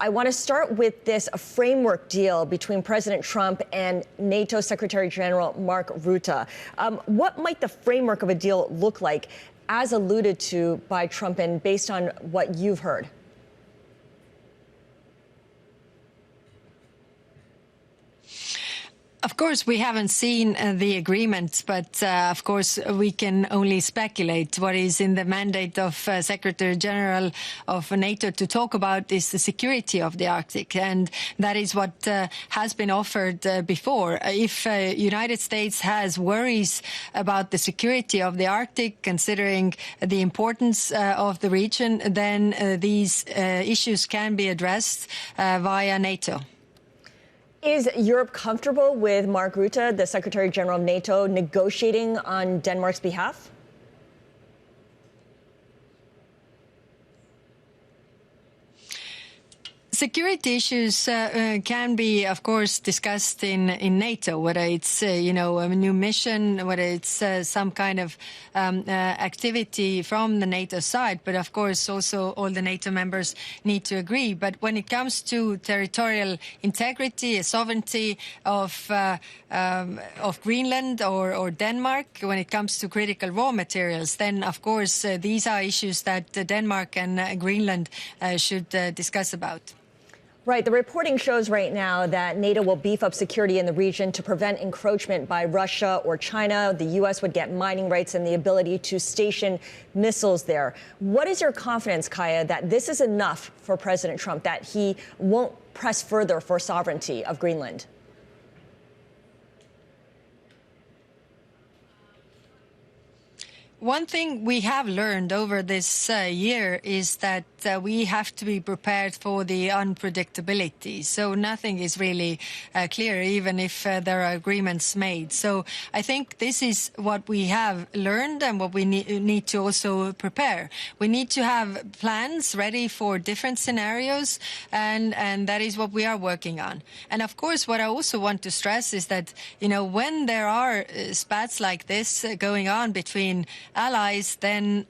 I want to start with this framework deal between President Trump and NATO Secretary General Mark Rutte. What might the framework of a deal look like, as alluded to by Trump and based on what you've heard? Of course, we haven't seen the agreement, but of course, we can only speculate. What is in the mandate of Secretary General of NATO to talk about is the security of the Arctic, and that is what has been offered before. If United States has worries about the security of the Arctic, considering the importance of the region, then these issues can be addressed via NATO. Is Europe comfortable with Mark Rutte, the Secretary General of NATO, negotiating on Denmark's behalf? Security issues can be, of course, discussed in NATO, whether it's, a new mission, whether it's some kind of activity from the NATO side. But, of course, also all the NATO members need to agree. But when it comes to territorial integrity, sovereignty of Greenland or Denmark, when it comes to critical raw materials, then, of course, these are issues that Denmark and Greenland should discuss about. Right. The reporting shows right now that NATO will beef up security in the region to prevent encroachment by Russia or China. The U.S. would get mining rights and the ability to station missiles there. What is your confidence, Kaja, that this is enough for President Trump, that he won't press further for sovereignty of Greenland? One thing we have learned over this year is that we have to be prepared for the unpredictability. So nothing is really clear, even if there are agreements made. So I think this is what we have learned and what we need to also prepare. We need to have plans ready for different scenarios, and that is what we are working on. And of course, what I also want to stress is that, when there are spats like this going on between allies, then,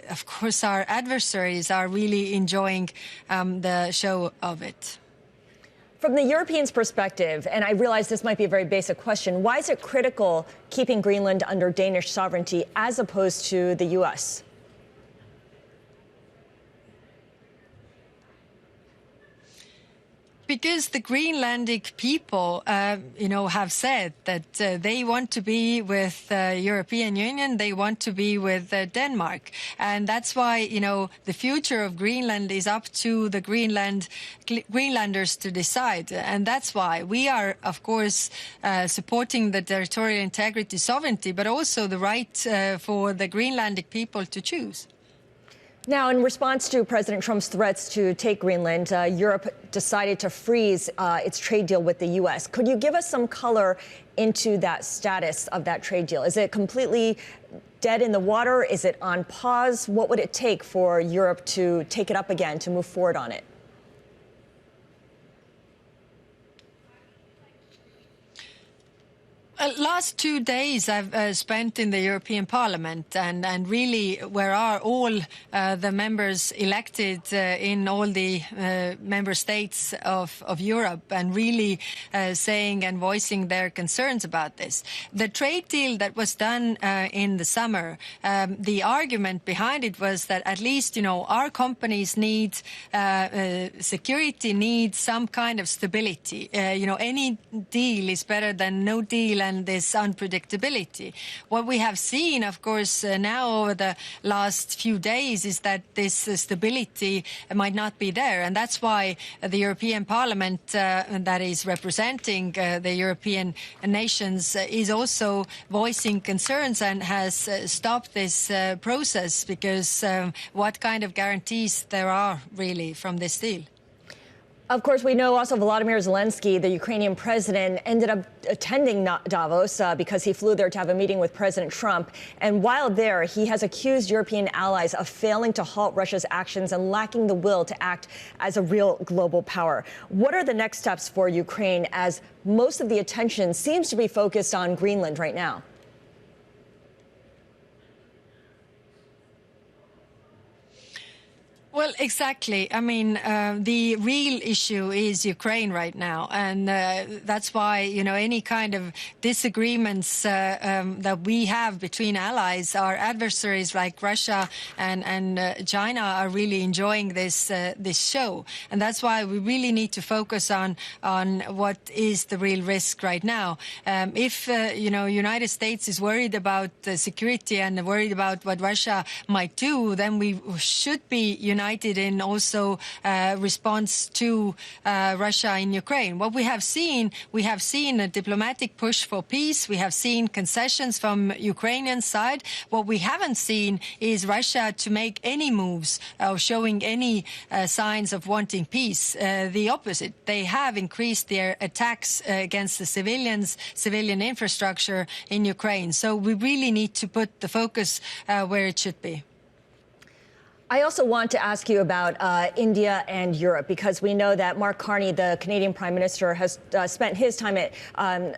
of course, our adversaries are really enjoying the show of it. From the Europeans' perspective, and I realize this might be a very basic question, why is it critical keeping Greenland under Danish sovereignty as opposed to the U.S.? Because the Greenlandic people, have said that they want to be with the European Union, they want to be with Denmark. And that's why, the future of Greenland is up to the Greenlanders to decide. And that's why we are, of course, supporting the territorial integrity, sovereignty, but also the right for the Greenlandic people to choose. Now, in response to President Trump's threats to take Greenland, Europe decided to freeze its trade deal with the U.S. Could you give us some color into that status of that trade deal? Is it completely dead in the water? Is it on pause? What would it take for Europe to take it up again, to move forward on it? Last 2 days I've spent in the European Parliament, and really where are all the members elected in all the member states of Europe, and really saying and voicing their concerns about this. The trade deal that was done in the summer, the argument behind it was that at least, our companies need security, need some kind of stability. Any deal is better than no deal, and this unpredictability. What we have seen, of course, now over the last few days is that this stability might not be there. And that's why the European Parliament that is representing the European nations is also voicing concerns and has stopped this process, because what kind of guarantees there are really from this deal? Of course, we know also Volodymyr Zelensky, the Ukrainian president, ended up attending Davos because he flew there to have a meeting with President Trump. And while there, he has accused European allies of failing to halt Russia's actions and lacking the will to act as a real global power. What are the next steps for Ukraine, as most of the attention seems to be focused on Greenland right now? Well, exactly. I mean, the real issue is Ukraine right now. And that's why, any kind of disagreements that we have between allies, our adversaries like Russia and China are really enjoying this show. And that's why we really need to focus on what is the real risk right now. If, United States is worried about security and worried about what Russia might do, then we should be united in also response to Russia in Ukraine. What we have seen a diplomatic push for peace. We have seen concessions from Ukrainian side. What we haven't seen is Russia to make any moves or showing any signs of wanting peace. The opposite. They have increased their attacks against the civilian infrastructure in Ukraine. So we really need to put the focus where it should be. I also want to ask you about India and Europe, because we know that Mark Carney, the Canadian Prime Minister, has spent his time at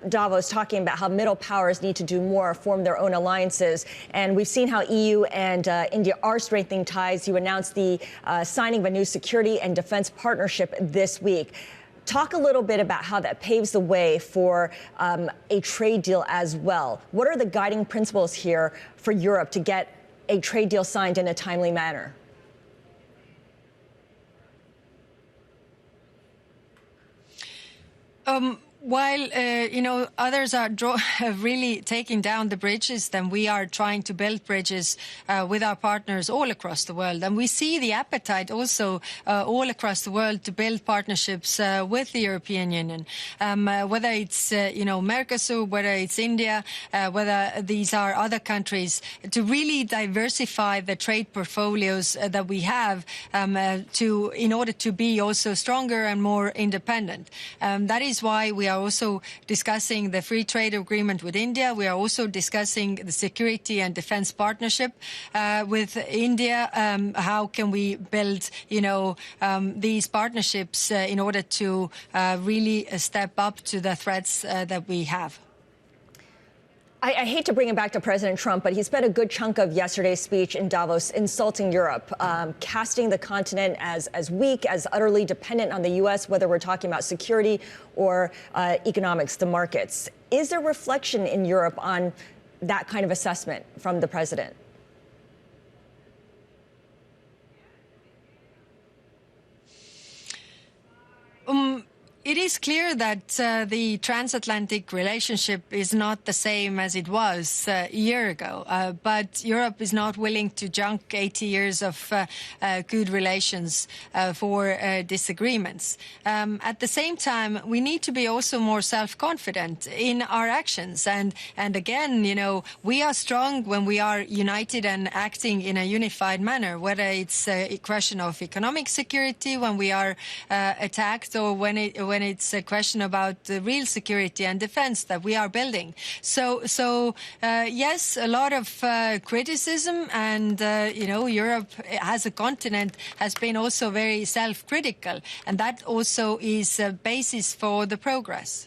Davos talking about how middle powers need to do more, form their own alliances. And we've seen how EU and India are strengthening ties. You announced the signing of a new security and defense partnership this week. Talk a little bit about how that paves the way for a trade deal as well. What are the guiding principles here for Europe to get a trade deal signed in a timely manner? While, others are really taking down the bridges, then we are trying to build bridges with our partners all across the world. And we see the appetite also all across the world to build partnerships with the European Union, whether it's, Mercosur, whether it's India, whether these are other countries, to really diversify the trade portfolios that we have in order to be also stronger and more independent. That is why we are also discussing the free trade agreement with India. We are also discussing the security and defense partnership with India. How can we build, these partnerships in order to really step up to the threats that we have? I hate to bring it back to President Trump, but he spent a good chunk of yesterday's speech in Davos insulting Europe, casting the continent as weak, as utterly dependent on the U.S., whether we're talking about security or economics, the markets. Is there reflection in Europe on that kind of assessment from the president? It is clear that the transatlantic relationship is not the same as it was a year ago, but Europe is not willing to junk 80 years of good relations for disagreements. At the same time, we need to be also more self-confident in our actions. And again, we are strong when we are united and acting in a unified manner, whether it's a question of economic security, when we are attacked, or when it's a question about the real security and defense that we are building. So yes, a lot of criticism, and Europe as a continent has been also very self-critical, and that also is a basis for the progress.